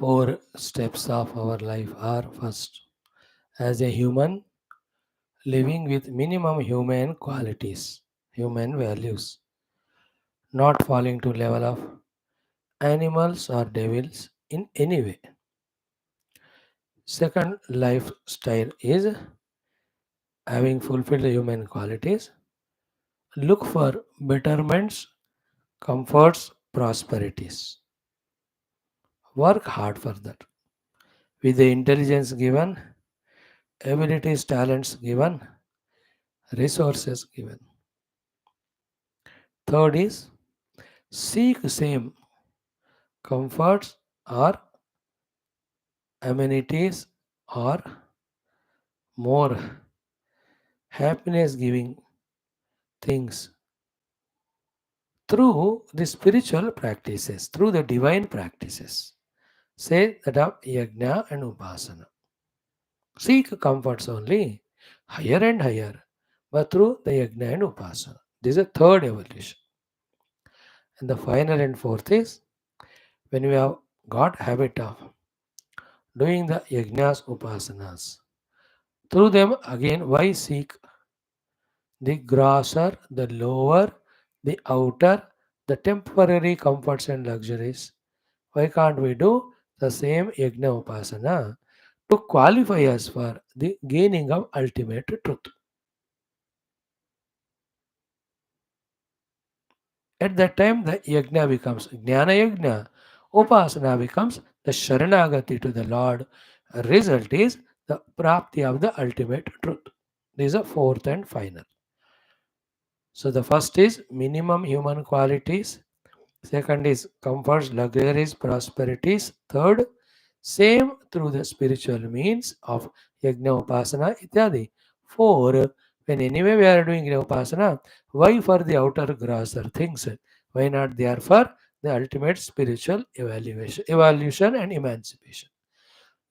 Four steps of our life are: first, as a human, living with minimum human qualities, human values, not falling to level of animals or devils in any way. Second lifestyle is having fulfilled the human qualities, look for betterments, comforts, prosperities. Work hard for that. With the intelligence given, abilities, talents given, resources given. Third is seek same comforts or amenities or more happiness giving things through the spiritual practices, through the divine practices. Say that of yajna and upasana. Seek comforts only higher and higher, but through the yajna and upasana. This is a third evolution. And the final and fourth is when we have got habit of doing the yajnas upasanas. Through them again, why seek the grosser, the lower, the outer, the temporary comforts and luxuries? Why can't we do the same yajna upasana to qualify us for the gaining of ultimate truth? At that time, the yajna becomes jnana yajna, upasana becomes the sharanagati to the Lord. Result is the prapti of the ultimate truth. This is the fourth and final. So the first is minimum human qualities. Second is comforts, luxuries, prosperities. Third, same through the spiritual means of yajna upasana ityadi. Four, when anyway we are doing yajna upasana, why for the outer grosser things? Why not there for the ultimate spiritual evolution and emancipation?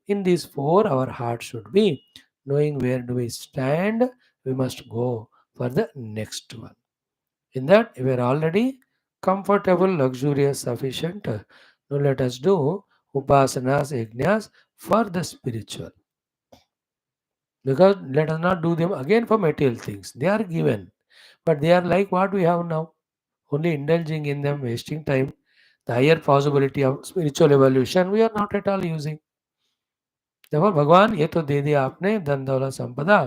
In these four, our heart should be knowing where do we stand, we must go for the next one. In that, we are already comfortable, luxurious, sufficient. Now let us do upasanas, yajnas for the spiritual. Because let us not do them again for material things. They are given, but they are like what we have now. Only indulging in them, wasting time. The higher possibility of spiritual evolution, we are not at all using. देखो भगवान ये तो दे दिया आपने धन दौलत संपदा,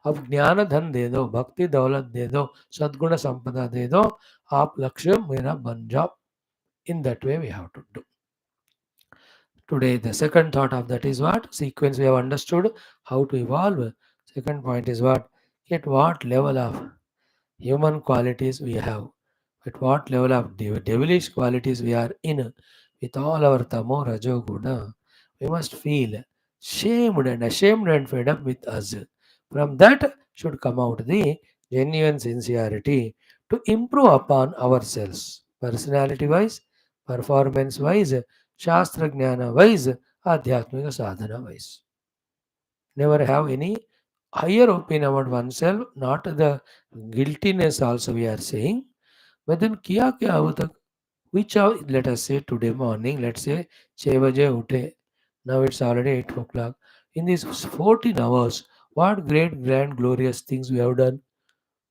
अब ज्ञान धन दे दो, भक्ति दौलत दे दो, सद्गुण संपदा दे दो, आप लक्ष्य मेरा बन जाओ. In that way we have to do. Today the second thought of that is what? Sequence we have understood how to evolve. Second point is what? At what level of human qualities we have, at what level of devilish qualities we are in, with all our tamo rajo guna, we must feel shamed and fed up with us. From that should come out the genuine sincerity to improve upon ourselves, personality wise, performance wise, shastra jnana wise, adhyatmika sadhana wise. Never have any higher opinion about oneself, not the guiltiness also we are saying, but then kiya kya ho tak, which are, let us say today morning, let's say 6 baje ute, now it's already 8 o'clock. In these 14 hours, what great, grand, glorious things we have done,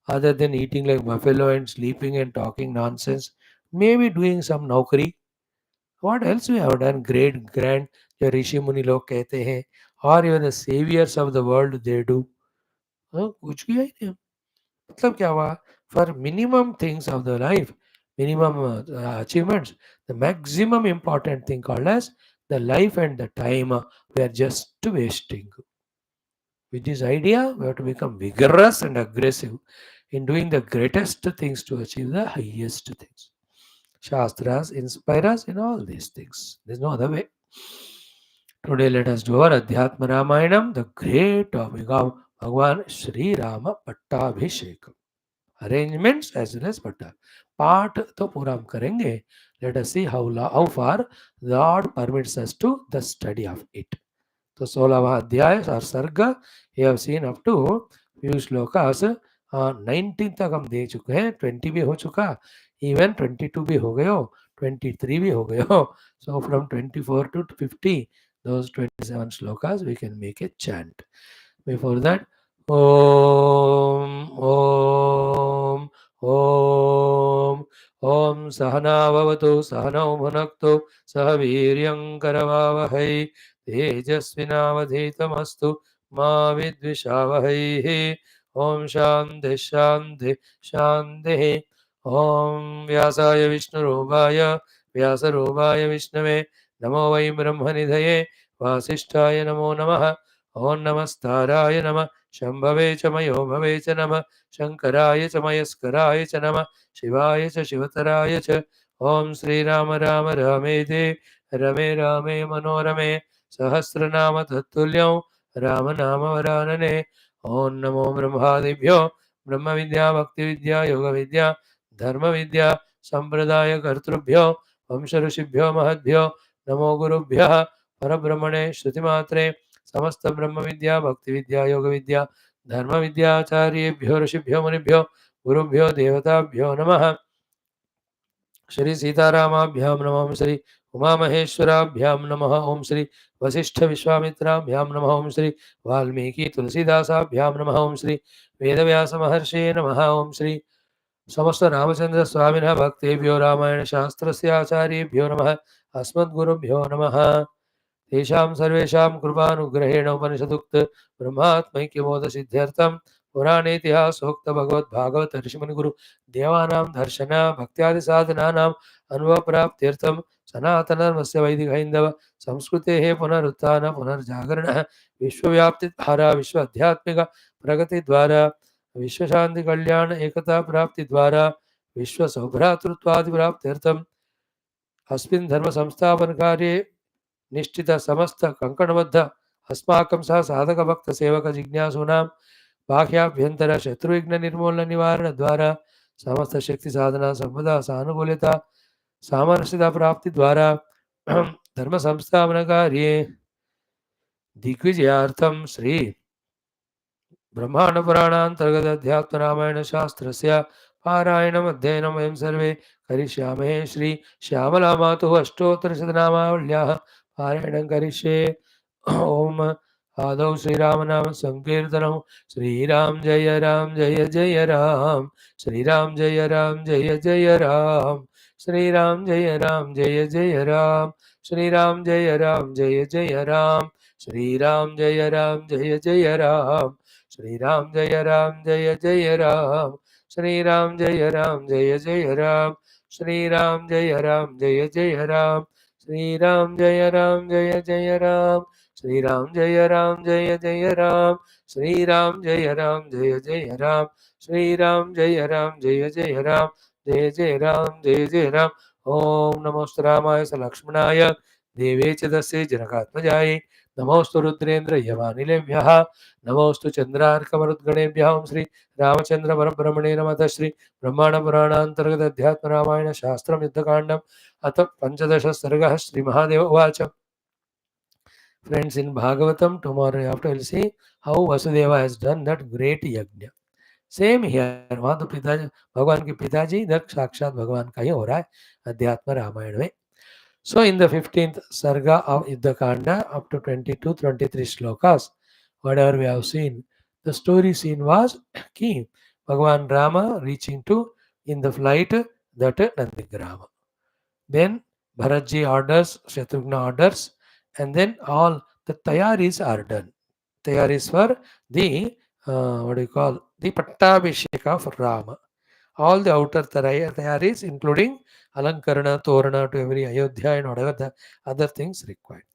other than eating like buffalo and sleeping and talking nonsense, maybe doing some naukri. What else we have done? Great, grand, जो ऋषि मुनि लोग कहते हैं, और even the saviors of the world they do. हाँ, कुछ किया ही नहीं. मतलब क्या हुआ? For minimum things of the life, minimum achievements, the maximum important thing called as the life and the time we are just wasting. With this idea, we have to become vigorous and aggressive in doing the greatest things to achieve the highest things. Shastras inspire us in all these things. There's no other way. Today, let us do our Adhyatma Ramayanam, the great topic of Bhagwan Sri Rama Pattabhishekam. Arrangements as well as Patta. पाठ तो पूरा हम करेंगे. Let us see how far God permits us to the study of it. तो 16वां अध्याय और सर्ग ये have seen up to few shlokas 19 तक हम दे चुके हैं. 20 भी हो चुका, इवन 22 भी हो गए हो. 23 भी हो गए हो. So from 24 to 50, those 27 shlokas we can make a chant. Before that, Om Om Om Om Sahana Vavatu Sahanau Bhunaktu Sah Viryam Karavavahai Tejasvinavadhitamastu Ma Vidvishavahai. Om Shanti Shanti Shanti. Om Vyasaya Vishnurubhaya Vyasarubhaya Vishnave Namo Vai Brahmanidhaye Vasishtaya Namo Namaha. Om Namastaraya Nama Shambhave Chamayo Bhave Cha Nama Shankaraya Chamayaskaraya Cha Nama Shivaya Cha Shivataraya Cha. Om Sri Rama Rama Ramete Rame Rame Manorame Sahasranama Tattulyam Rama Nama Varanane. Om Namo Brahmadibhyo Brahma Vidya Bhakti Vidya Yoga Vidya Dharma Vidya Sampradaya Kartrubhyo Vamsha Rishibhyo Mahadbhyo Namo Gurubhya Parabrahmane Shruti Matre समस्त ब्रह्म विद्या भक्ति विद्या योग विद्या धर्म विद्याचार्येभ्यो ऋषिभ्यो मुनिभ्यो गुरुभ्यो देवताभ्यो नमः. श्री सीतारामाभ्यां नमः. ओम श्री उमा महेश्वराभ्यां नमः. ओम श्री वशिष्ठ विश्वामित्राभ्यां नमः. ओम श्री वाल्मीकि तुलसीदासाभ्यां नमः. ओम श्री वेदव्यास महर्षे नमः. ओम श्री समस्त रामचंद्र स्वामिनः भक्तेभ्यो रामायण शास्त्रस्य आचार्येभ्यो नमः. अस्मद्गुरुभ्यो नमः. तेषां सर्वेषां कृपानुग्रहेण उपनिषदुक्त ब्रह्मात्मैक्यबोधसिद्ध्यर्थं पुराणेतिहासोक्त भगवद्भागवत ऋषिमुनिगुरु देवानां दर्शन भक्त्यादिसाधनानाम् अनुभवप्राप्त्यर्थं सनातनधर्मस्य वैदिकहैन्दव संस्कृतेः पुनरुत्थान पुनर्जागरणः विश्वव्याप्तिद्वारा विश्व आध्यात्मिक प्रगतिद्वारा विश्वशान्तिकल्याण एकता प्राप्तिद्वारा विश्वसौभ्रातृत्वादिप्राप्त्यर्थम् अस्मिन् धर्मसंस्थापनकार्ये निश्चित समस्त कंकणबद्ध अस्माकं सह साधक भक्त सेवक जिज्ञासूनां बाह्याभ्यंतर शत्रुविघ्न निर्मूलन निवारण द्वारा समस्त शक्ति साधना संपदा सानुकूलता सामरस्यता प्राप्ति द्वारा धर्म संस्थापन कार्ये दिग्विजयार्थं श्री ब्रह्मांड पुराणांतर्गत अध्यात्म रामायण शास्त्रस्य पारायणम् अध्ययनं वयं सर्वे करिष्यामहे. श्री श्यामला मातुः अष्टोत्तरशतनामावल्याः पारायणं करिष्ये. ओम आदौ श्रीराम नाम संकीर्तनम्. श्रीराम जय राम श्रीराम जय राम जय राम श्रीराम जय राम जय राम श्रीराम जय राम जय राम श्रीराम जय राम जय राम श्रीराम जय राम जय राम श्रीराम जय राम जय राम श्रीराम जय राम जय राम श्रीराम जय राम जय राम श्रीराम जय राम जय राम श्रीराम जय राम जय राम श्रीराम जय राम जय राम जय राम जय राम. ओम नमोस्तु रामाय स लक्ष्मणाय देवे च तस्यै जनकात्मजायै नमोस्तु रुद्रेन्द्र यमानिलेभ्यः नमोस्तु चंद्रार्कमरुद्गणेभ्यः. ओम श्री रामचंद्र परब्रह्मणे नमः. श्री ब्रह्मांड पुराणांतर्गत अध्यात्म रामायण शास्त्रम युद्धकांडम अथ 15 सर्गः. श्री महादेव उवाच. Friends, in Bhagavatam, tomorrow after we'll see how Vasudeva has done that great yajna. Same here, वहाँ तो पिताजी भगवान के पिताजी इधर साक्षात भगवान का ही हो रहा है अध्यात्म रामायण में. So in the 15th sarga of Yuddha Kanda, up to 22-23 shlokas, whatever we have seen, the story scene was key. Bhagavan Rama reaching to in the flight that Nandigrama. Then Bharatji orders, Shatrughna orders, and then all the tayaris are done. Tayaris for the what do you call the Pattabhisheka for Rama. All the outer tayaris, including Alankarana, Torana to every Ayodhya and whatever the other things required.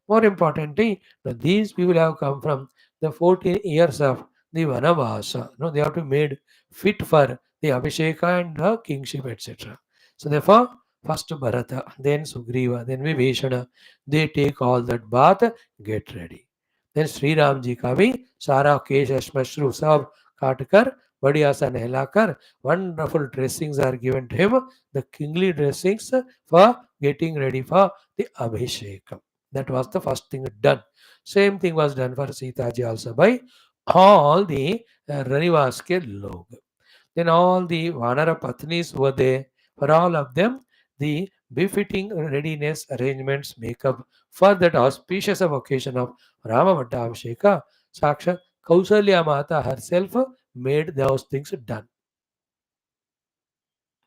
More importantly, these people have come from the 14 years of the Vanavasa. No, they have to be made fit for the Abhisheka and the kingship, etc. So therefore, first Bharata, then Sugriva, then Vibhishana, they take all that bath, get ready. Then Sri Ramji का भी सारा केश श्मश्रु सब काट कर बढ़िया सा नहलाकर wonderful dressings are given to him, the kingly dressings for getting ready for the Abhishekam. That was the first thing done. Same thing was done for Sita ji also by all the Ranivas ke log. Then all the Vanara Patnis were there. For all of them, the befitting readiness arrangements make up for that auspicious occasion of Rama Pattabhisheka. Sakshat Kausalya Mata herself made those things done.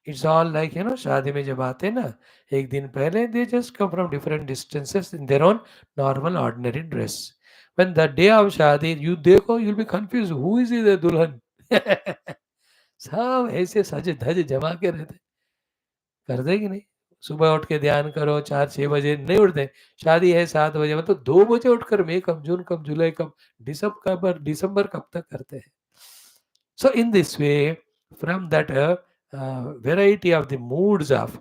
It's all like, शादी में जब आते हैं ना, एक दिन पहले they just come from different distances in their own normal ordinary dress. When the day of शादी, you देखो, you'll be confused. Who is the दुल्हन? सब ऐसे सज धज जमा के रहते, कर देगी नहीं? सुबह उठ के ध्यान करो, 4-6 बजे नहीं उठते। शादी है 7 बजे, मतलब 2 बजे उठकर मई कब, जून कब, जुलाई कब, दिसंबर कब तक करते हैं? So in this way, from that variety of the moods of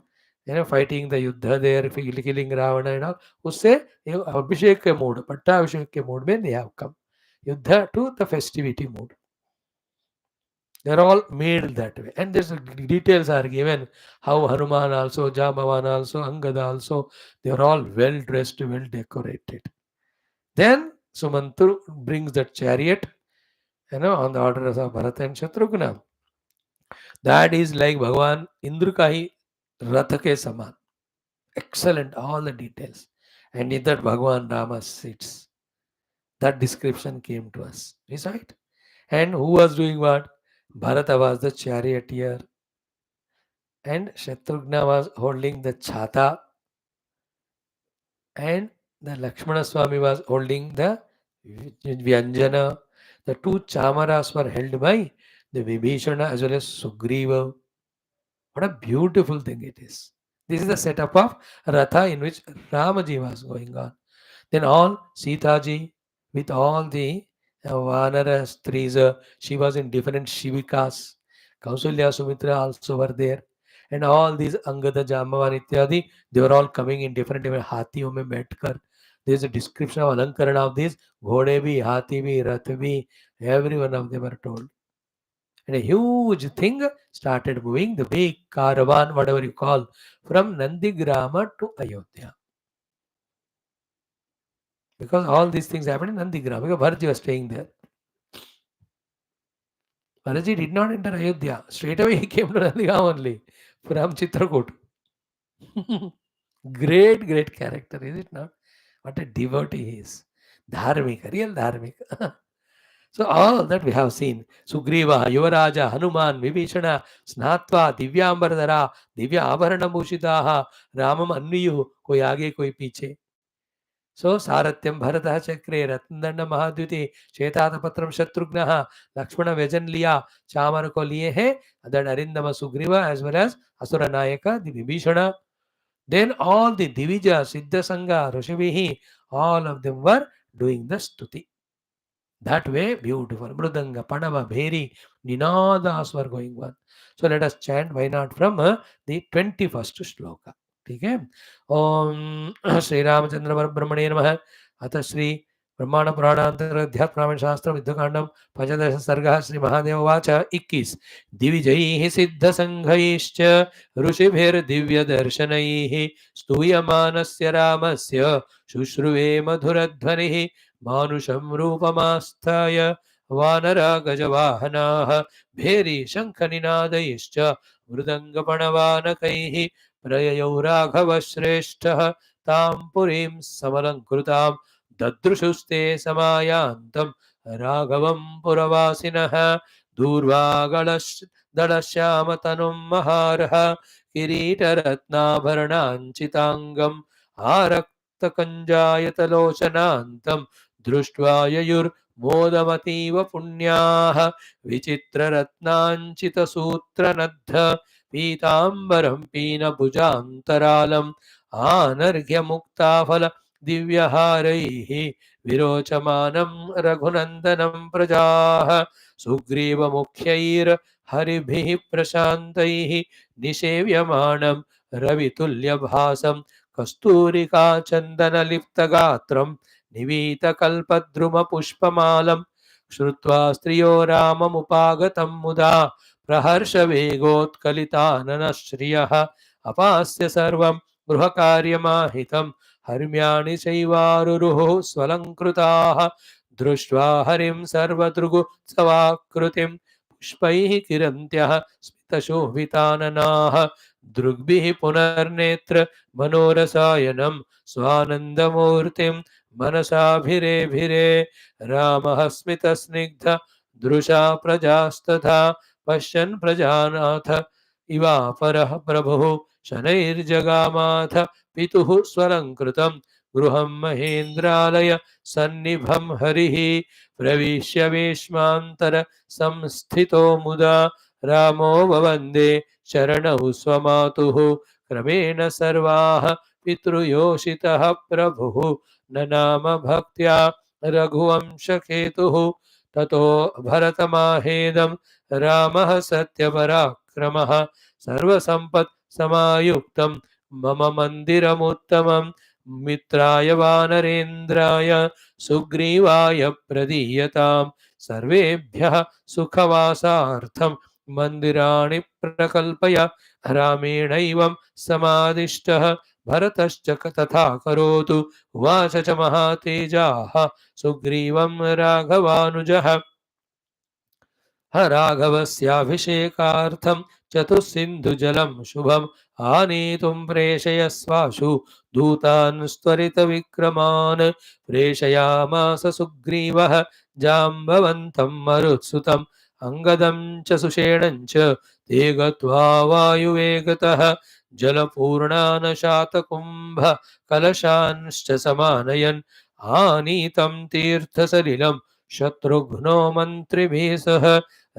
fighting the युद्ध there, killing Ravana and all, उससे अभिषेक के मूड, पट्टाभिषेक के मूड में they have come. युद्ध to the festivity mood. They are all made that way, and there's details are given how Hanuman also, Jambavan also, Angada also, they are all well dressed, well decorated. Then Sumantru brings that chariot, on the orders of Bharata and Shatrugna. That is like Bhagavan Indra ka hi rath ke saman. Excellent, all the details. And in that Bhagavan Rama sits. That description came to us. Is right? And who was doing what? Bharata was the charioteer. And Shatrugna was holding the chhata. And the Lakshmana Swami was holding the Vyanjana. The two chamaras were held by the Vibhishana as well as Sugriva. What a beautiful thing it is. This is the setup of Ratha in which Ramaji was going on. Then all Sitaji with all the Vanara Stris, she was in different Shivikas. Kausalya Sumitra also were there. And all these Angada Jambavan Ityadi, they were all coming in different Hathiyon mein baitkar. There is a description of Alankarana of these. Ghode bhi, Hathi bhi, Rath bhi, every one of them are told. And a huge thing started moving, the big caravan, whatever you call, from Nandigrama to Ayodhya. Because all these things happened in Nandigrama, because Bharati was staying there. Bharati did not enter Ayodhya. Straight away he came to Nandigrama only, from Chitrakoot. Great, great character, is it not? What a devotee he is. Dharmika, real Dharmika. So all that we have seen. Sugriva, Yuvaraja, Hanuman, Vibhishana, Snatva, Divyambardhara, Divya Abharana Bhushitaha, Ramam Anviyu, koi aage koi piche. So Saratyam Bharata Chakre, Ratnanda Mahadhyuti, Chetata Patram Shatrugnaha, Lakshmana Vajan Liya, Chamar ko liye hai, that Arindama Sugriva as well as Asura Nayaka, the Vibhishana. Then all the Divija, Siddha Sangha, Rishivihi, all of them were doing the stuti. That way, beautiful. Mridanga, Padava, Bheri, Ninadas were going on. So let us chant, why not, from the 21st shloka. Okay? Om Sri Ramachandra Brahmane Namaha. Atha Sri Brahmanda Puranantara Adhyatma Shastra Viddha Kandam Pachadasha Sarga Sri Mahadeva Vacha 21. Divijaihi Siddha Sanghaishcha Rushibhir Divya Darshanaihi Stuyamanasya Ramasya Shushruve Madhuradhvanihi मानुषं रूपमास्थाय वानरा गजवाहनाः भेरी शङ्खनिनादैश्च मृदङ्गपणवानकैः प्रययौ राघवश्रेष्ठः तां पुरीं समलङ्कृतां ददृशुस्ते समायान्तं राघवं पुरवासिनः दूर्वागलश्यामतनुं महारः किरीटरत्नाभरणाञ्चिताङ्गम् आरक्तकञ्जायतलोचनान्तं दृष्ट्वा ययुर्मोदमतीव पुण्याः विचित्ररत्नाञ्चितसूत्रनद्ध पीताम्बरं पीनभुजान्तरालम् आनर्घ्यमुक्ताफल दिव्यहारैः विरोचमानं रघुनन्दनं प्रजाः सुग्रीवमुख्यैर्हरिभिः प्रशान्तैः निषेव्यमाणं रवितुल्यभासं कस्तूरिका चन्दनलिप्तगात्रं निवीतकल्पद्रुमपुष्पमालं श्रुत्वा स्त्रियो राममुपागतं मुदा प्रहर्षवेगोत्कलिताननश्रियः अपास्य सर्वं गृहकार्यमाहितं हर्म्याणि चैवारुरुः स्वलङ्कृताः दृष्ट्वा हरिं सर्वदृगुत्सवाकृतिं पुष्पैः किरन्त्यः स्मितशोभिताननाः दृग्भिः पुनर्नेत्र मनोरसायनं स्वानन्दमूर्तिं मनसाभिरेभिरे रामः स्मितस्निग्ध दृशा प्रजास्तथा पश्यन् प्रजानाथ इवापरः प्रभुः शनैर्जगामाथ पितुः स्वलङ्कृतं गृहं महेन्द्रालय सन्निभं हरिः प्रविश्य वेश्मान्तर संस्थितो मुदा रामो ववन्दे शरणौ स्वमातुः क्रमेण सर्वाः पितृयोषितः प्रभुः ननाम भक्त्या रघुवंशकेतुः ततो भरतमाहेदं रामः सत्यपराक्रमः सर्वसम्पत् समायुक्तं मम मन्दिरमुत्तमं मित्राय वानरेन्द्राय सुग्रीवाय प्रदीयतां सर्वेभ्यः सुखवासार्थं मन्दिराणि प्रकल्पय रामेणैवं समादिष्टः भरतश्च तथा करोतु उवाच च महातेजाः सुग्रीवं राघवानुजः राघवस्याभिषेकार्थं चतुस्सिन्धुजलं शुभम् आनेतुं प्रेषयस्वाशु दूतान् त्वरितविक्रमान् प्रेषयामास सुग्रीवः जाम्बवन्तं मरुत्सुतम् अङ्गदं च सुषेणं च ते गत्वा वायुवेगतः जलपूर्णान् शातकुम्भ कलशांश्च समानयन् आनीतं तीर्थसलिलं शत्रुघ्नो मन्त्रिभिः सह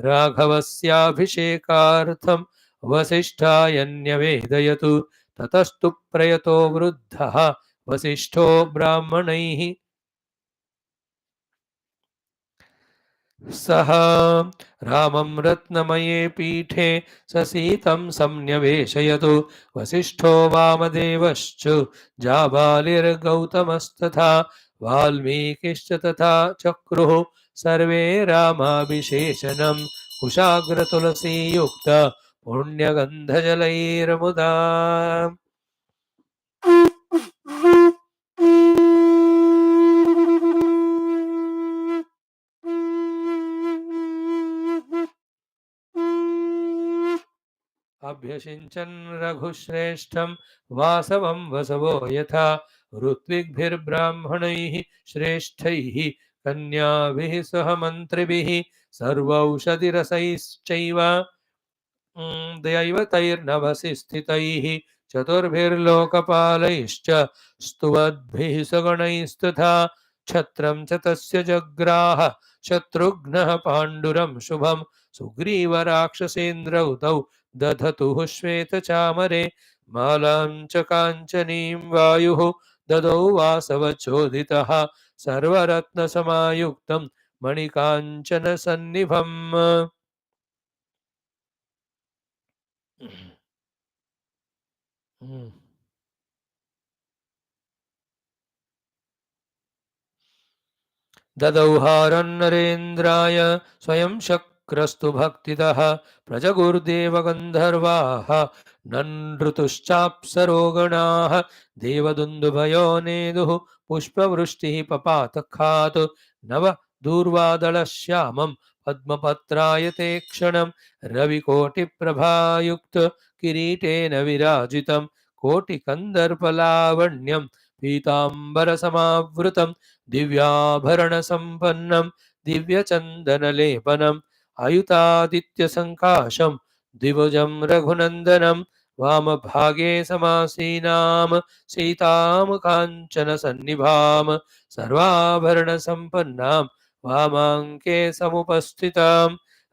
राघवस्याभिषेकार्थं वसिष्ठाय न्यवेदयतु ततस्तु प्रयतो वृद्धः वसिष्ठो ब्राह्मणैः सह रामं रत्नमये पीठे ससीतं संन्यवेशयतु वसिष्ठो वामदेवश्च जाबालिर्गौतमस्तथा वाल्मीकिश्च तथा चक्रुः सर्वे रामाभिषेचनं कुशाग्रतुलसीयुक्त पुण्यगन्धजलैर्मुदा अभ्यषिञ्चन् रघुश्रेष्ठं वासवं वसवो यथा ऋत्विग्भिर्ब्राह्मणैः श्रेष्ठैः कन्याभिः सह मन्त्रिभिः सर्वौषधिरसैश्चैव दैवतैर्नभसि स्थितैः चतुर्भिर्लोकपालैश्च स्तुवद्भिः सगणैस्तथा छत्रं च तस्य जग्राह शत्रुघ्नः पाण्डुरं शुभं सुग्रीवराक्षसेन्द्रौ तौ दधतुः श्वेतचामरे मालां च काञ्चनीं वायुः ददौ वासवचोदितः सर्वरत्नसमायुक्तं मणिकाञ्चनसन्निभम् ददौ हारन्नरेन्द्राय स्वयं शक्रस्तु भक्तितः प्रजगुर्देवगन्धर्वाः ननृतुश्चाप्सरोगणाः देवदुन्दुभयो नेदुः पुष्पवृष्टिः पपातखात् नव दूर्वादलश्यामं पद्मपत्रायते क्षणं रविकोटिप्रभायुक्त किरीटेन विराजितं कोटिकन्दर्पलावण्यं पीताम्बरसमावृतं दिव्याभरणसम्पन्नं दिव्यचन्दनलेपनम् अयुतादित्यसङ्काशं द्विभुजं रघुनन्दनं वामभागे समासीनां सीतां काञ्चनसन्निभां सर्वाभरणसम्पन्नां वामाङ्के समुपस्थितां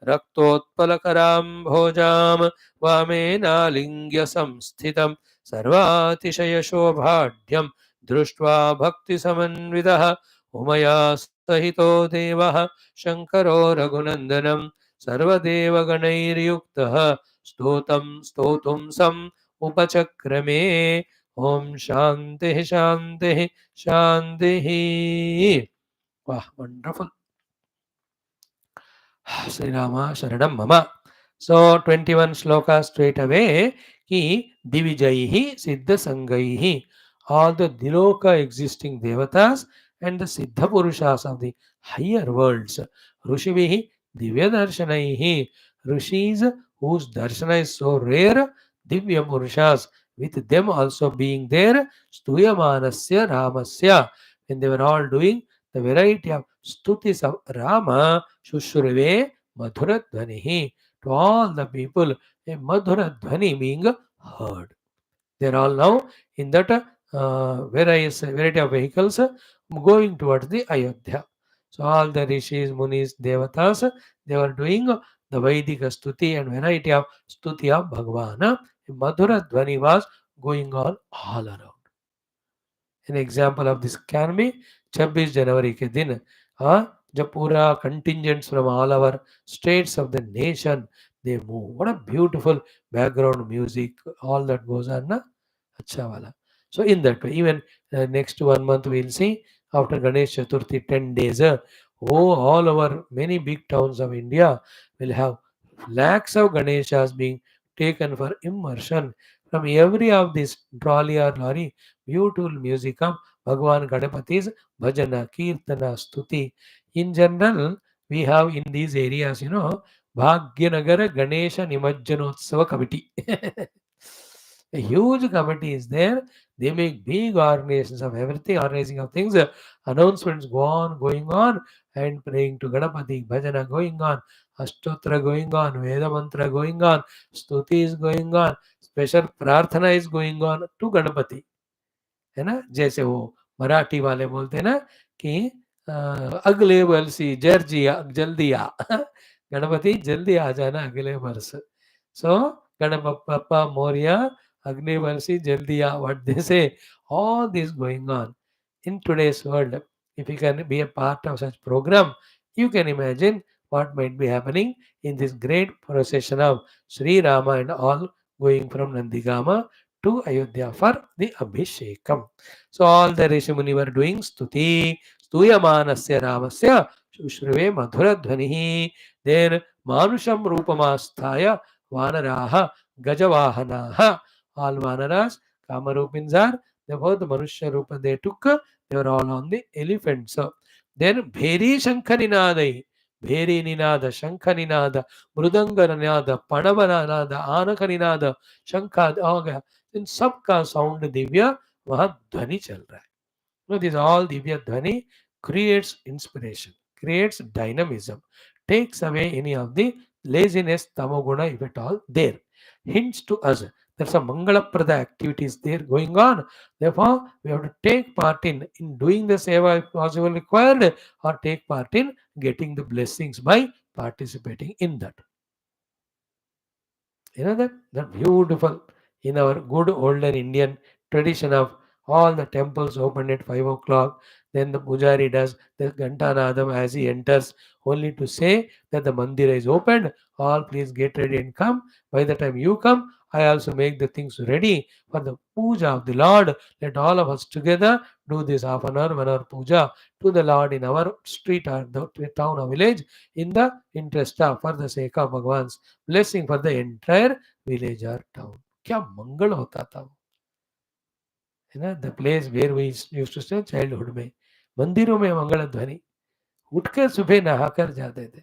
रक्तोत्पलकरां भोजां वामेनालिङ्ग्य संस्थितं सर्वातिशयशोभाढ्यं दृष्ट्वा भक्तिसमन्वितः उमया सहितो देवः शङ्करो रघुनन्दनं सर्वदेवगणैर्युक्तः स्तोतुं सम् उपचक्रमे ॐ शान्तिः शान्तिः शान्तिः वाह wonderful Sri Rama Sharanam Mama. So 21 slokas straight away. Ki Divijaihi Siddha Sangaihi. All the Diloka existing devatas and the Siddha Purushas of the higher worlds. Rushivihi Divya Darshanaihi. Rishis whose darshana is so rare, Divya Purushas, with them also being there, Stuyamanasya Ramasya, when they were all doing the variety of stutis of Rama, Shushruve Madhura Dhvanihi, to all the people, a Madhura Dhvani being heard. They are all now in that variety of vehicles going towards the Ayodhya. So all the rishis, munis, devatas, they were doing the Vedic stuti and variety of stuti of Bhagavana. Madhura Dhvani was going on all around. An example of this can be 26 जनवरी के दिन जब पूरा contingents from all our states of the nation they move. What a beautiful background music, all that goes on na? Acha wala. So in that way, even next 1 month we'll see after Ganesh Chaturthi 10 days. All over many big towns of India will have lakhs of Ganeshas being taken for immersion from every of these trolley or lorry. Beautiful music of Bhagavan Ganapati's bhajana, kirtana, stuti. In general, we have in these areas, Bhagyanagara Ganesha Nimajjanotsava Committee. A huge committee is there. They make big organizations of everything, organizing of things, announcements going on, and praying to Ganapati, bhajana going on, Ashtotra going on, Veda mantra going on, Stuti is going on, special prarthana is going on to Ganapati. है ना? जैसे वो मराठी वाले बोलते हैं ना कि अगले वर्षी जर्जिया जल्दी आ गणपति जल्दी आ जाना अगले वर्ष सो गणपप्पा मोरिया अगले वर्षी जल्दी आ what they say all this going on in today's world. If you can be a part of such program, you can imagine what might be happening in this great procession of Sri Rama and all going from Nandigama to Ayodhya for the Abhishekam. So all the Rishi Muni were doing stuti, stuyamanasya Ramasya, Shushruve Madhura Dhvanihi. Then Manusham Rupamastaya Vanaraha Gajavahanaha. All Vanaras, Kamarupins are, they both Manushya Rupa they took, they were all on the elephants. So, then Bheri Shankarinadai, Bheri Ninada, Shankarinada, Mrudangaranada, Panavanada, Anakarinada, Shankad, इन सब का sound Divya वहां ध्वनि चल रहा है this all Divya ध्वनि creates inspiration, creates dynamism, takes away any of the laziness tamoguna if at all there, hints to us there's a mangalaprada activities there going on. Therefore we have to take part in doing the seva if possible required, or take part in getting the blessings by participating in that. That beautiful in our good olden Indian tradition of all the temples opened at 5 o'clock. Then the pujari does the Gantanadam as he enters, only to say that the mandir is opened. All please get ready and come. By the time you come, I also make the things ready for the puja of the Lord. Let all of us together do this half an hour, 1 hour puja to the Lord in our street or the town or village in the interest of for the sake of Bhagwan's blessing for the entire village or town. क्या मंगल होता था वो, है ना? The place where we used to stay childhood में, मंदिरों में मंगल ध्वनि, उठकर सुबह नहाकर जाते थे.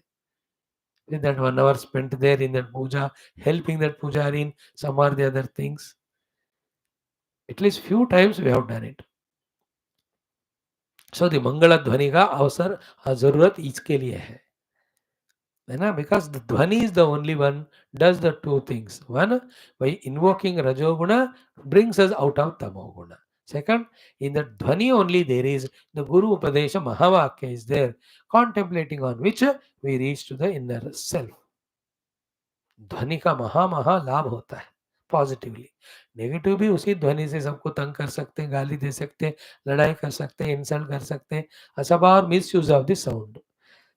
With that 1 hour spent there in that puja, helping that pujari in some or the other things. At least few times we have done it. So the मंगल ध्वनि का अवसर जरूरत इसके लिए है. Because the Dhvani is the only one does the two things. One, by invoking Rajoguna, brings us out of Tamoguna. Second, in the Dhvani only there is the Guru Upadesha Mahavakya is there, contemplating on which we reach to the inner self. ध्वनि का महा लाभ होता है positively. Negative भी उसी ध्वनि से सबको तंग कर सकते हैं, गाली दे सकते हैं, लड़ाई कर सकते हैं, इंसल्ट कर सकते हैं, सब और miss use of the sound.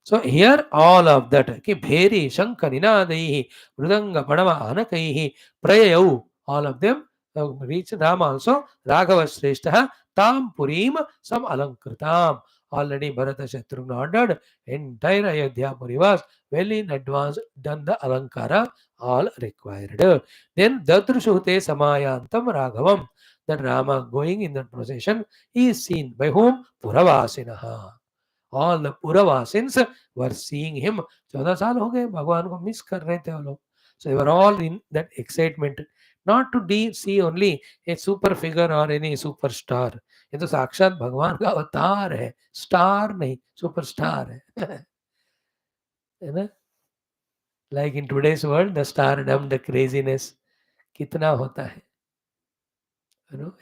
So here all of that ki bheri shankha ninadaihi mridanga padama anakaihi prayayau, all of them reach Rama also. Raghava Shrestha tam purim sam alankritam. Already Bharata Shatrugna ordered entire Ayodhya Puri was well in advance done the alankara all required. Then Dadrushute Samayantam Raghavam, that Rama going in that procession is seen by whom? Puravasinaha. All the Puravasins were seeing him. 14 साल हो गए भगवान को miss कर रहे थे वो लोग. So they were all in that excitement. not to see only a super figure or any superstar. ये तो साक्षात भगवान का अवतार है, स्टार नहीं, सुपरस्टार है. है ना? Like in today's world, the stardom, the craziness, कितना होता है.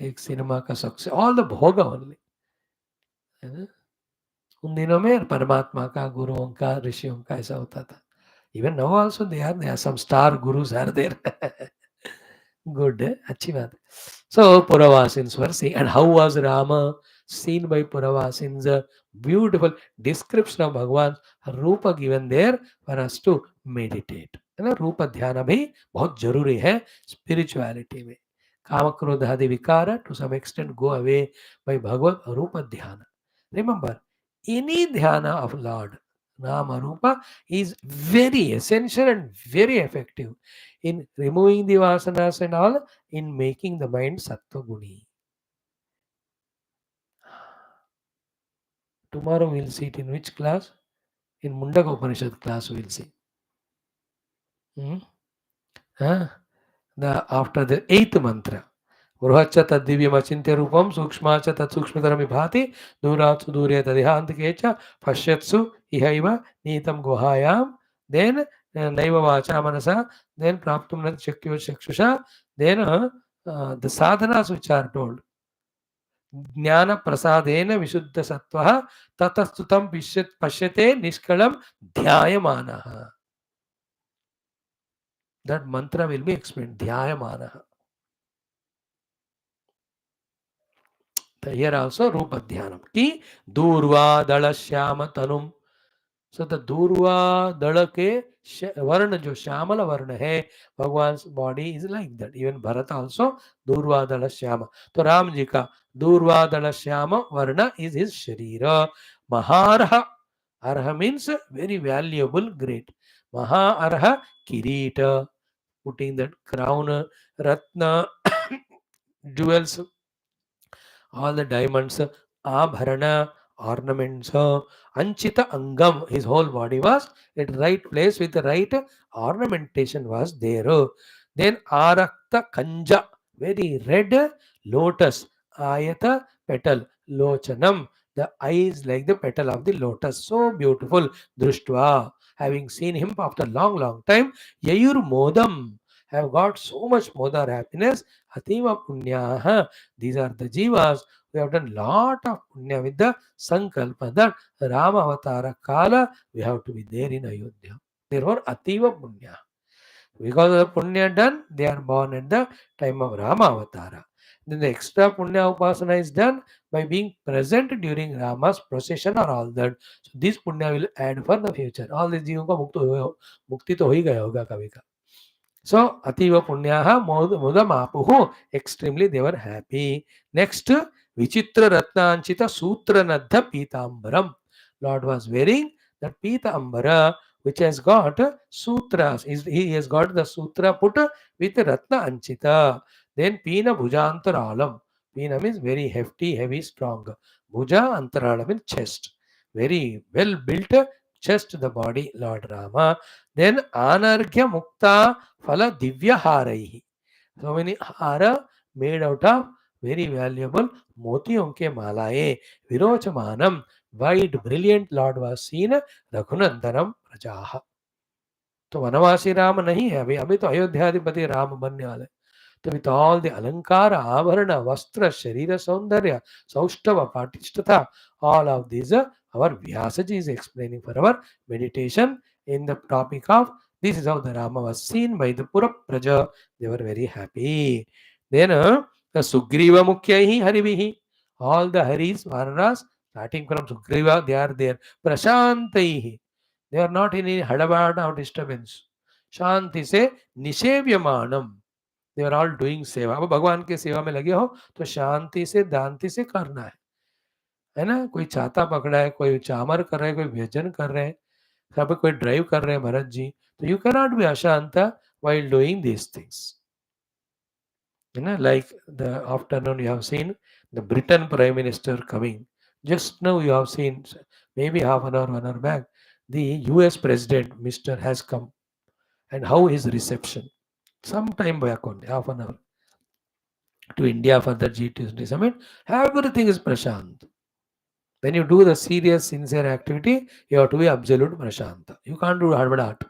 एक सिनेमा का सक्सेस, ऑल द भोग ओनली. है ना? उन दिनों में परमात्मा का, गुरुओं का, ऋषियों का ऐसा होता था. Even now also they are some star gurus are there. Good है, अच्छी बात है. So Puravasins were seen, and how was Rama seen by Puravasins? A beautiful description of Bhagwan's रूप given there for us to meditate. है ना? रूप ध्यान भी बहुत जरूरी है स्पिरिचुअलिटी में. काम क्रोध आदि विकार to some extent go away by Bhagavad रूप ध्यान. Remember, any dhyana of Lord Nama Rupa is very essential and very effective in removing the vasanas and all, in making the mind sattva guni. Tomorrow we'll see it in which class? In Mundaka Upanishad class we'll see. Hmm? Huh? After the 8th mantra. बृहच्च तद्दिव्यमचिन्त्य रूपं सूक्ष्मा च तत्सूक्ष्मतरं विभाति दूरात् सुदूरे तदिहान्तिके च पश्यत्सु इहैव नीतं गुहायां. Then नैव वाचा मनसा, then प्राप्तुं न शक्यो चक्षुषा. Then the sadhanas which are told. ज्ञान प्रसादेन विशुद्ध सत्वः ततस्तुतं पश्यते निष्कलं ध्यायमानः. That mantra will be explained. ध्यायमानः. Here also रूप ध्यानम की दूर्वा दल श्याम तनुम. So the दूर्वा दल के वर्ण जो श्यामल वर्ण है, भगवान body is like that. Even Bharat also दूर्वा दल श्याम. तो राम जी का दूर्वा दल श्याम वर्ण इज हिज शरीर. महारह, arha means very valuable, great. Maha kirita, putting that crown, ratna, jewels, all the diamonds, abharana, ornaments, anchita angam, his whole body was at the right place with the right ornamentation was there. Then arakta kanja, very red lotus, ayata petal, lochanam, the eyes like the petal of the lotus, so beautiful. Drishtva, having seen him after long time, yayur modam, have got so much moda happiness, ativa punyaha. These are the jivas who have done lot of punya with the sankalpa that Rama avatara kala we have to be there in Ayodhya. Therefore, ativa punya. Because of the punya done, they are born at the time of Rama avatara. Then the extra punya upasana is done by being present during Rama's procession or all that. So this punya will add for the future. All these जीवों का मुक्ति तो हो ही गया होगा कभी का. So ativa punyaha mudam apuhu, extremely they were happy. Next, vichitra ratnanchita sutra nadha pitambaram. Lord was wearing that pitambara which has got sutras. He has got the sutra put with ratna anchita. Then pina bhujantaralam. Pina means very hefty, heavy, strong. Bhuja antarala means chest. Very well built chest, the body, Lord Rama. Then anarghya mukta phala divya haraihi. So many hara made out of very valuable motiyon ke malaye. Virochamanam, wide, brilliant Lord was seen. Raghunandanam prajaha. तो वनवासी राम नहीं है अभी. अभी तो अयोध्याधिपति राम बनने वाले. तो विथ ऑल द अलंकार, आभरण, वस्त्र, शरीर सौंदर्य, सौष्ठव, पाटिष्ठता, all of these our Vyasaji is explaining for our meditation in the topic of this is how the Rama was seen by the Pura Praja. They were very happy. Then the Sugriva Mukhyahi Harivihi, all the Haris, Vanaras, starting from Sugriva, they are there. Prashantaihi, they are not in any hadabada or disturbance. Shanti se Nishevyamanam. They are all doing seva. अब भगवान के सेवा में लगे हो तो शांति से दांति से करना है ना. कोई छाता पकड़ा है, कोई चामर कर रहे हैं, कोई व्यजन कर रहे हैं, सब कोई ड्राइव कर रहे हैं भरत जी. तो यू कैन नॉट बी अशांत while doing these things. You know, like the afternoon you have seen the Britain Prime Minister coming. Just now you have seen, maybe half an hour, 1 hour back, the US President Mr. has come, and how his reception. some time back only, half an hour, to India for the G20 summit. Everything is prashant. When you do the serious, sincere activity, you have to be absolute prashanta. You can't do hard.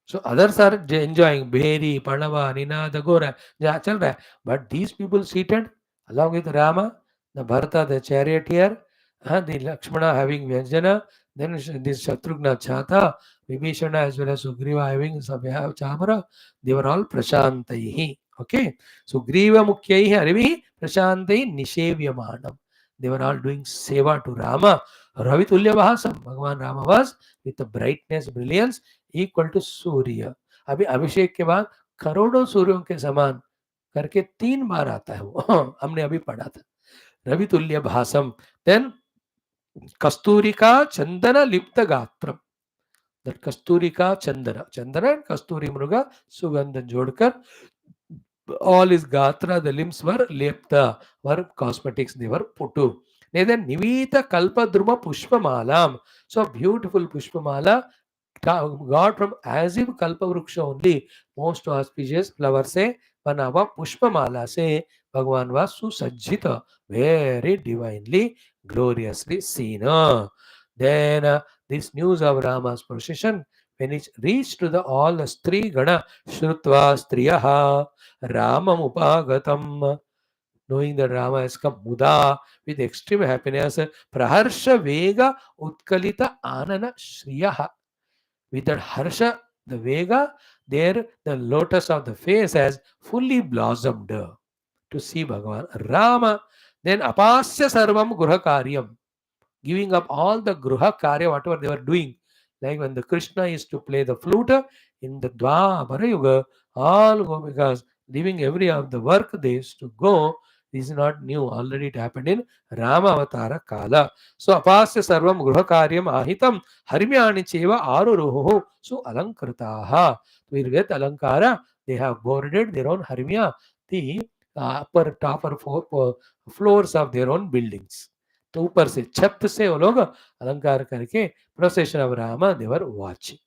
So others are enjoying Bheri, Panava, Ninada, Gora, chal raha hai. But these people seated along with Rama, the Bharata, the charioteer, the Lakshmana having Vyanjana, then this Shatrughna Chata, Vibhishana as well as Sugriva having Sabya Chamara, they were all Prashantaihi. Okay, so Griva Mukyaihi Arivihi Prashantai Nishevyamanam. They were all doing seva to Rama. Ravitulya Bahasam. Bhagavan Rama was with the brightness, brilliance equal to Surya. अभी अभिषेक के बाद करोड़ों सूर्यों के समान करके 3 बार आता है वो. हमने अभी पढ़ा था. रवि तुल्य भासम. देन कस्तूरिका चंदन लिप्त गात्रम. दैट कस्तूरिका चंदन एंड कस्तूरी मृगा सुगंध जोड़कर all his gatra, the limbs were lepta, were cosmetics they were put to. Then nivita kalpa druma pushpamalam. So beautiful pushpamala got from as if kalpa vruksha only, most auspicious flower से बना हुआ पुष्पमाला से भगवान was सुसज्जित, very divinely, gloriously seen. Then this news of Rama's procession, when it reached to the all the Stri Gana, Shrutva Striyaha, Ramam Upagatam, knowing that Rama has come Muda with extreme happiness, Praharsha Vega Utkalita Anana Shriyaha. With that Harsha, the Vega, there the lotus of the face has fully blossomed to see Bhagavan. Rama, then Apasya Sarvam Gruha Karyam, giving up all the Gruha Karya, whatever they were doing. Like when the Krishna used to play the flute in the Dwapara Yuga, all go because leaving every of the work they used to go. This is not new, already it happened in Rama Avatara Kala. So Apasya Sarvam Gruha Karyam Ahitam Harmyani Cheva Aruruhu so Alankritaha. We get Alankara, they have boarded their own Harmya, the upper top or floors of their own buildings. तो ऊपर से छत से वो लोग अलंकार करके procession of Rama they were watching.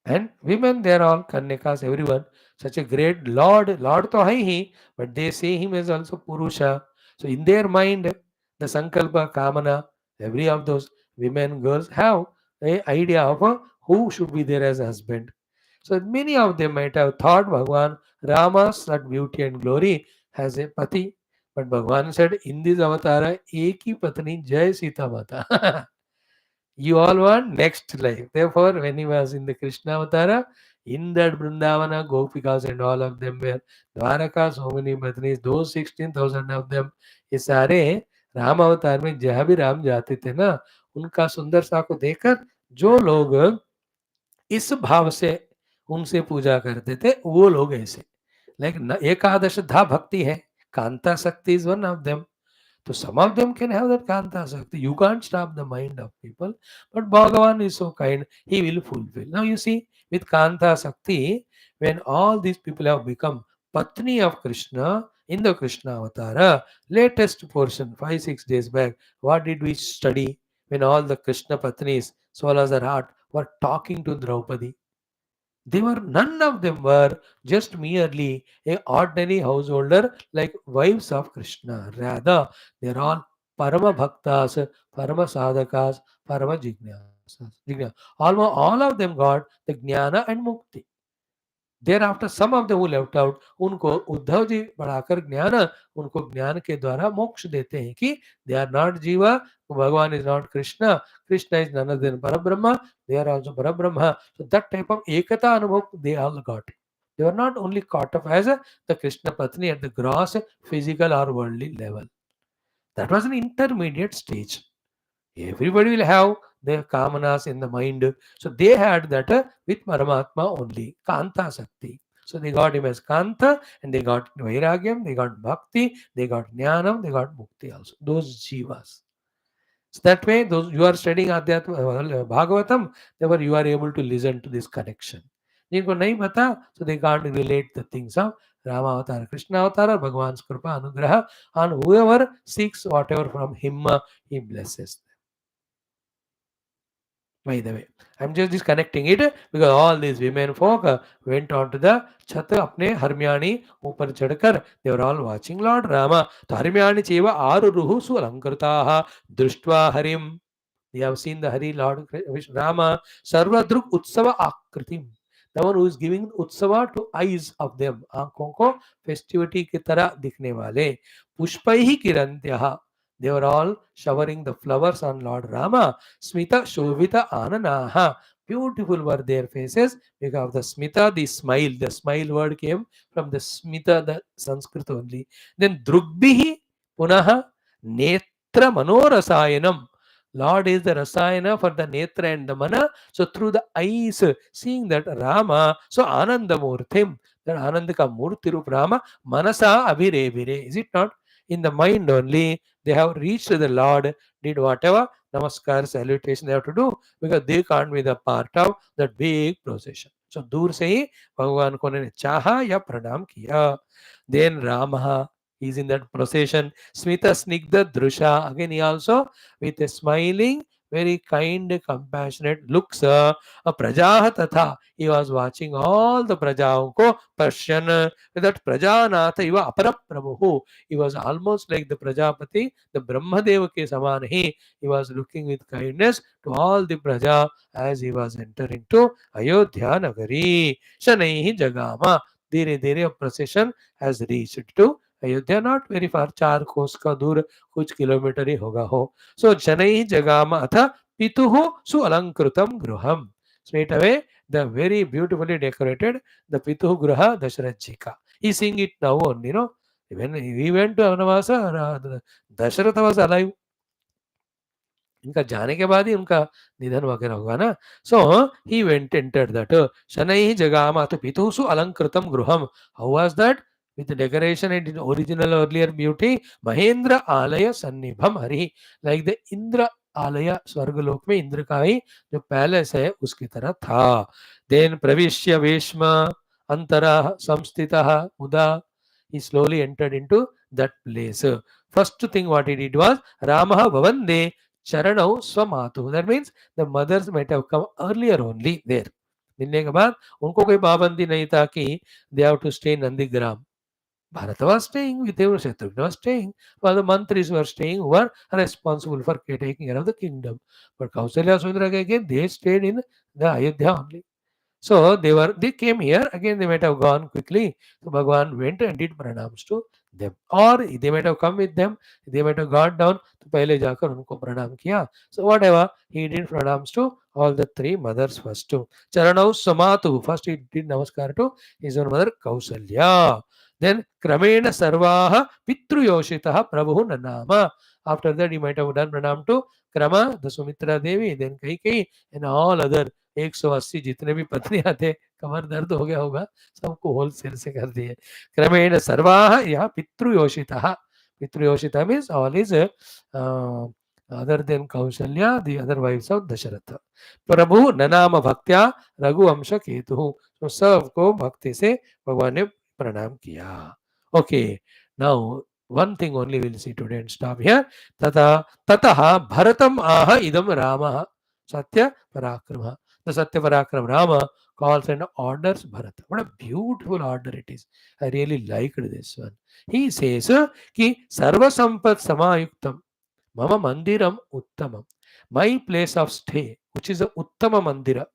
And women, they are all Kanyakas, everyone. Such a great Lord. Lord to hai he, but they say him as also Purusha. So in their mind, the Sankalpa, Kamana, every of those women, girls have a idea of who should be there as a husband. So many of them might have thought Bhagwan Rama's that beauty and glory has a pati. But Bhagwan said, in this avatara, ek hi patni Jai Sita Mata. You all want next life. Therefore, when he was in the Krishna Avatara, in that Vrindavana, Gopikas and all of them were Dwaraka, so many Patnis, those 16,000 of them, ये सारे राम अवतार में जहाँ भी राम जाते थे ना, उनका सुंदरता को देखकर जो लोग इस भाव से उनसे पूजा करते थे, वो लोग ऐसे. लाइक एकादश धा भक्ति है, कांता शक्ति is one of them. So some of them can have that Kanta Sakti. You can't stop the mind of people. But Bhagavan is so kind, he will fulfill. Now you see, with Kanta Sakti, when all these people have become Patni of Krishna in the Krishna Avatara, latest portion, 5-6 days back, what did we study? When all the Krishna Patnis, Solas are heart, were talking to Draupadi. They were, none of them were just merely a ordinary householder like wives of Krishna. Rather, they are all Parama Bhaktas, Parama Sadhakas, Parama Jignasas. Almost all of them got the Jnana and Mukti. Thereafter, some of them who left out, उनको उद्धव जी बढ़ाकर ज्ञान, उनको ज्ञान के द्वारा मोक्ष देते हैं कि they are not Jiva, Bhagavan is not Krishna, Krishna is none other than Parabrahma, they are also Parabrahma. So that type of ekata anubhav they all got. They were not only caught up as the Krishna Patni at the gross physical or worldly level. That was an intermediate stage. Everybody will have their kamanas in the mind. So they had that with Paramatma only, Kanta Sakti. So they got him as Kanta, and they got Vairagyam, they got Bhakti, they got Jnanam, they got Mukti also. Those Jivas. So that way, those you are studying Adhyatma, Bhagavatam, therefore you are able to listen to this connection. जिनको नहीं पता, so they can't relate the things of Rama Avatar, Krishna Avatar, Bhagavan's Kripa, Anugraha, and whoever seeks whatever from him, he blesses. By the way, I'm just disconnecting it because all these women folk went on to the छत अपने हरम्याणी ऊपर चढ़कर they were all watching Lord Rama. तो हरम्याणी चेव आरुरुः सुअलंकृताः दृष्ट्वा Harim. We have seen the Hari Lord Rama Sarvadruk Utsava Akritim. The one who is giving Utsava to eyes of them. आंखों को festivity की तरह दिखने वाले. पुष्पैः किरन्त्यः. They were all showering the flowers on Lord Rama. Smita Shobhita Ananaha. Beautiful were their faces because of the Smita, the smile. The smile word came from the Smita, the Sanskrit only. Then Drugbihi Punaha Netra Manorasayanam. Lord is the Rasayana for the Netra and the Mana. So through the eyes, seeing that Rama, so Ananda Murthim, that Anandaka Murti Rup Rama, Manasa Abhire Vire. Is it not? In the mind only, they have reached the Lord, did whatever namaskar, salutation they have to do, because they can't be the part of that big procession. So दूर से ही भगवान को उन्होंने चाहा या प्रणाम किया. Then Rama is in that procession. Smita Snigdha Drusha. Again, he also with a smiling, very kind, compassionate looks. A Prajaha Tatha. He was watching all the Prajaon ko Parshan. That Prajanatha Iva Aparaprabhu. He was almost like the Prajapati, the Brahmadeva ke saman. He was looking with kindness to all the Praja as he was entering to Ayodhya Nagari. Shanaihi Jagama. धीरे धीरे procession has reached to Ayodhya. Not very far, 4 कोस का दूर, कुछ kilometre ही होगा हो. सो जनैः जगाम अथ पितुः सुअलंकृतं गृहम. Straight away the very beautifully decorated the पितुः गृह दशरथ जी का. He seeing it now only, no when he went to Vanavasa, Dasharatha was alive. इनका जाने के बाद ही उनका निधन वगैरह होगा ना. So he went enter that शनैः जगाम अथ पितुः सुअलंकृतं गृहम. How was that? with the decoration and in original earlier beauty. Mahendra Alaya Sannibham Hari. Like the Indra Alaya स्वर्गलोक में इंद्र का ही जो पैलेस है उसकी तरह था. Then Pravishya Veshma Antara Samstitah Muda. He slowly entered into that place. First thing what he did was Ramaha Bhavande Charanau Swamatu. That means the mothers might have come earlier only there. मिलने के बाद उनको कोई पाबंदी नहीं था कि they have to stay in Nandigram. Bharata was staying with him, Shatrugna was staying, while the mantris were staying who were responsible for taking care of the kingdom. But Kausalya Sundra again, they stayed in the Ayodhya only. So they came here, again they might have gone quickly. So Bhagavan went and did pranams to them. Or they might have come with them, they might have gone down, to पहले जाकर उनको प्रणाम किया. So whatever, he did pranams to all the 3 mothers first too. Charanau Samatu, first he did namaskar to his own mother Kausalya. Then Kramena Sarvaha Pitruyoshitaha Prabhu Nanama. After that he might have done pranam to Krama, the Sumitra Devi, then Kaikeyi and all other 180 जितने भी पत्नियां थे, कमर दर्द हो गया होगा, सबको wholesale से कर दिए. क्रमेण सर्वाः यह पितृयोषितः. पितृयोषितः means all is other than Kausalya, the other wives of Dasharatha. प्रभु ननाम भक्त्या रघुवंश केतु. तो सबको भक्ति से भगवान ने प्रणाम किया. Okay, now one thing only we'll see today and stop here. तथा ततः भरतम आह इदम रामः सत्य पराक्रमः. The Satya Parakram Rama calls and orders Bharata. What a beautiful order it is. I really liked this one. He says ki Sarva Sampat Samayuktam Mama Mandiram Uttamam. My place of stay, which is a Uttama Mandira,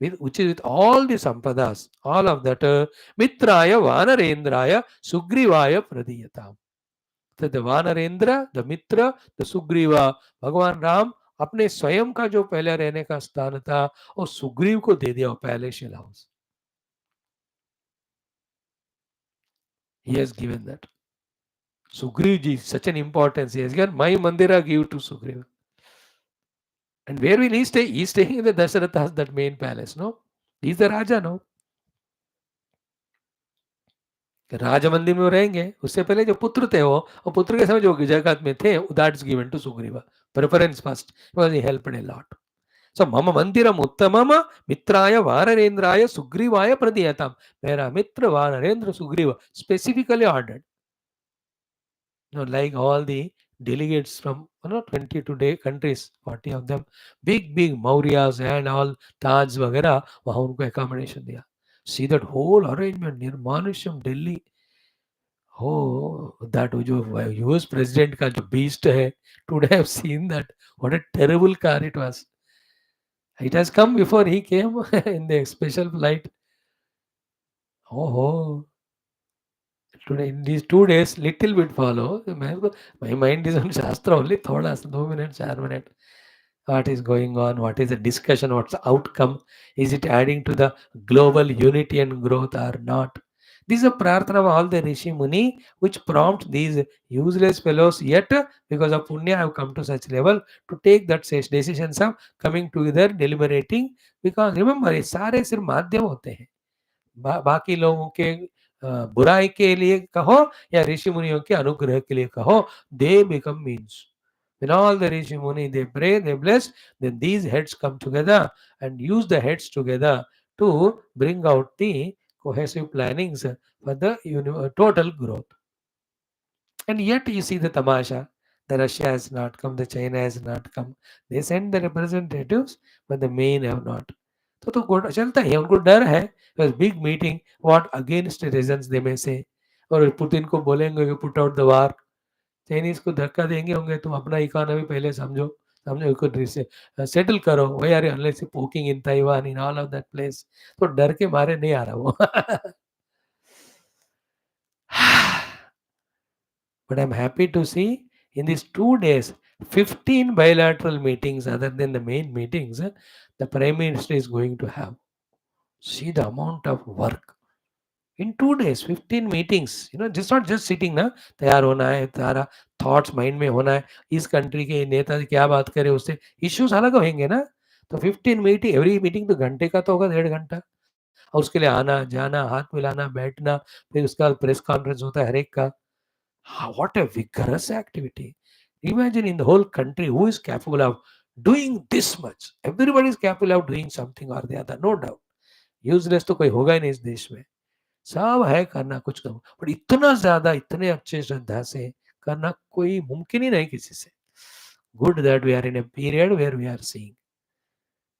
which is with all the sampadas, all of that, Mitraya Vanarendraya Sugrivaya Pradiyatam. So the Vanarendra, the Mitra, the Sugriva, Bhagavan Ram अपने स्वयं का जो पहले रहने का स्थान था वो सुग्रीव को दे दिया, palatial house. He has given that. Sugriv ji, such an importance. He has given my Mandira give to Sugriv. And where will he stay? He is staying in the Dasharatha's that main palace, no? He is the Raja, no? राज मंदिर में रहेंगे. उससे पहले जो पुत्र थे वो पुत्र के समय जो जगत में थे, that's given to Sugriva. Preference first, because he helped a lot. So mama mandiram uttamama mitraya vanarendraya sugriwaya pradiyatam. Mera mitra vanarendra sugriva specifically ordered. No, like all the delegates from 22 countries, 40 of them, big Mauryas and all Taj वगैरह, वहाँ उनको accommodation दिया. See that whole arrangement near Manusham, Delhi. Oh, that जो US president का जो beast है, today I have seen that. What a terrible car it was. It has come before he came in the special flight. Oh, today in these 2 days, little bit follow. My mind is on Shastra only. Thoda 2 minutes, 4 minutes. What is going on? What is the discussion? What's the outcome? Is it adding to the global unity and growth or not? This is a prarthana of all the Rishi Muni, which prompt these useless fellows yet, because of Punya, have come to such level to take that such decisions of coming together, deliberating. Because remember, ये सारे सिर्फ माध्यम होते हैं. बाकी लोगों के बुराई के लिए कहो या ऋषि मुनियों के अनुग्रह के लिए कहो, they become means. When all the Rishi Muni they pray, they bless, then these heads come together and use the heads together to bring out the cohesive plannings for the total growth. And yet you see the tamasha. The Russia has not come, the China has not come. They send the representatives, but the main have not. तो चलता है, उनको डर है. Big meeting, what against reasons they में से, और Putin को बोलेंगे कि put out the war. Chinese को धक्का देंगे होंगे, तुम अपना इकोनॉमी पहले समझो, सेटल करो. वही are unless poking in Taiwan, in all of that place. तो डर के मारे नहीं आ रहा वो. But I'm happy to see in these 2 days, 15 bilateral meetings other than the main meetings, the Prime Minister is going to have. See the amount of work. In 2 days, 15 meetings. Just not just sitting ना, तैयार होना है, तारा thoughts mind में होना है, इस country के नेता क्या बात करे, उससे issues अलग होंगे ना. तो 15 मीटिंग, एवरी मीटिंग तो घंटे का तो होगा, 1.5 घंटा. और उसके लिए आना जाना, हाथ मिलाना, बैठना, फिर उसका प्रेस कॉन्फ्रेंस होता है हर एक का. What a vigorous activity. Imagine in the whole country who is capable of doing this much. Everybody is capable of doing something or the other, no doubt. Useless तो कोई होगा ही नहीं इस देश में. सब है करना कुछ कम, पर इतना ज्यादा, इतने अच्छे श्रद्धा से करना कोई मुमकिन ही नहीं किसी से. Good that we are in a period where we are seeing,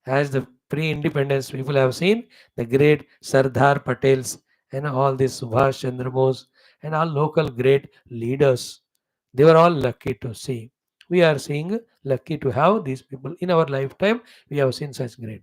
as the pre-independence people have seen, the great Sardar Patels and all these Subhash Chandra Bose and all local great leaders, they were all lucky to see. We are seeing lucky to have these people in our lifetime. We have seen such great.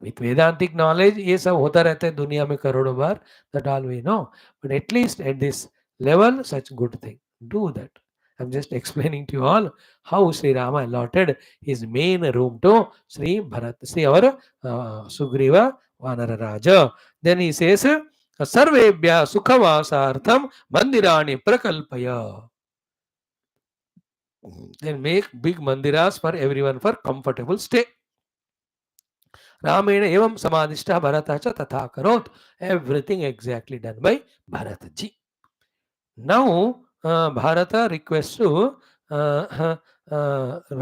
With Vedantic knowledge, ये सब होता रहता है दुनिया में करोड़ों बार. That all we know. But at least at this level, such good thing. Do that. I'm just explaining to you all how Sri Rama allotted his main room to Sri Bharat, Sri our Sugriva Vanara Raja. Then he says, Sarvebhya Sukhavasartham Mandirani Prakalpaya. Then make big mandiras for everyone for comfortable stay. रामेण एवं समादिष्टः भरतः च तथा करोत्. Everything exactly done by Bharat ji. Now Bharata requests to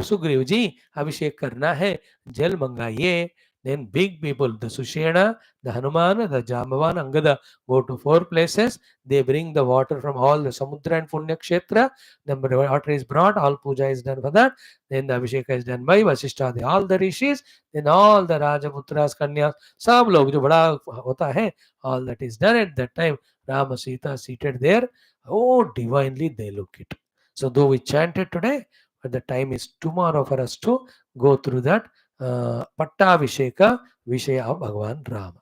Sugriva जी, अभिषेक करना है, जल मंगाइए. Then big people, the Sushena, the Hanuman, the Jambavan, Angada, go to 4 places. They bring the water from all the Samudra and Punya Kshetra. The water is brought, all puja is done for that. Then the Abhisheka is done by Vasishtha, all the rishis. Then all the Rajaputras, Kanyas, सब लोग जो बड़ा होता है, all that is done at that time. Rama Sita seated there. Oh, divinely they look it. So though we chanted today, but the time is tomorrow for us to go through that पट्टाभिषेक विषय of भगवान राम.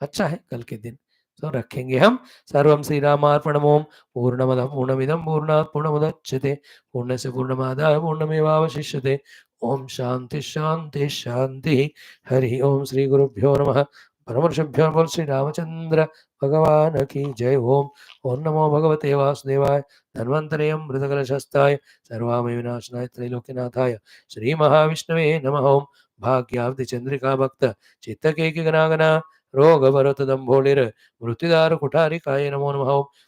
अच्छा है, कल के दिन तो रखेंगे हम. सर्वम श्री रामार्पणमोम. पूर्णमदः पूर्णमिदं पूर्णात् पूर्णमुदच्यते पूर्णस्य पूर्णमादाय पूर्णमेवावशिष्यते. ओम शांति शांति शांति. हरि ओम. श्री गुरुभ्यो नमः. परमर्षभ्यो बोल श्री रामचंद्र भगवान की जय. ओम. ओम नमो भगवते वासुदेवाय. धन्वन्तरेयं मृतकलशस्ताय सर्वामेव विनाशनाय त्रैलोक्यनाथाय श्री महाविष्णवे नमः. ओम. भाग्याब्धि चंद्रिका भक्त चित्तकेकि गणागना रोग भरत दंभोलिर मृत्युदार कुठारिकाय नमो नमः.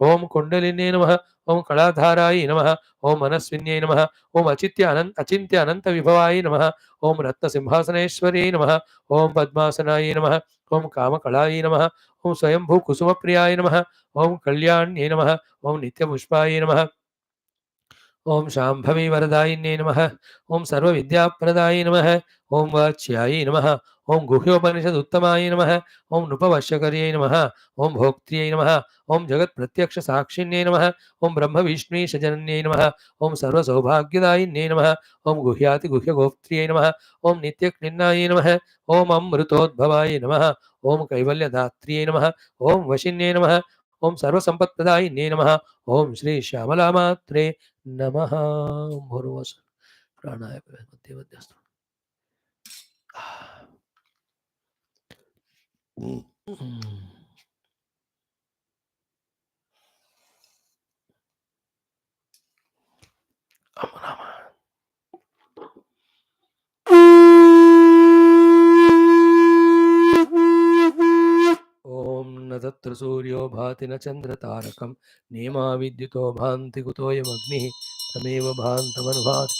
ओम कुंडलिन्यै नमः, ओम कलाधाराय नमः, ओम मनस्विन्यै नमः, ओम अचिंत्य अनंत विभवाय नमः, ओम रत्नसिंहासनेश्वर्यै नमः, ओम पद्मासनाय नमः, ओम कामकलाय नमः, ओम स्वयंभू कुसुमप्रियाय नमः, ओम कल्याण्यै नमः, ओम नित्यपुष्पाय नमः, ओम शांभवी वरदायिन्ये नमः, ओम सर्वविद्याप्रदाय नमः, ओम वाच्याय नमः, ओम गुह्योपनिषद उत्तमाय नमः, ओम नृपवश्यकर्यै नमः, ओम भोक्त्यै नमः, ओम जगत प्रत्यक्ष साक्षिण्ये नमः, ओम ब्रह्म विष्णुशजनन्यै नमः, ओम सर्वसौभाग्यदायिन्ये नमः, ओम गुह्याति गुह्यगोप्त्र्यै नमः, ओम नित्यक्लिन्नाय नमः, ओम अमृतोद्भवाय नमः, ओम कैवल्यदात्र्यै नमः, ओम वशिन्ये नमः, ओम सर्वसंपत्प्रदायिन्ये नमः, ओम श्री श्यामला मात्रे नमः। भूर्भुवस्सुः प्राणाय मध्ये मध्यस्थः ओम न तत्र सूर्यो भाति न चन्द्रतारकं नेमा विद्युतो भान्ति कुतोऽयमग्निः तमेव भान्तमनुभाति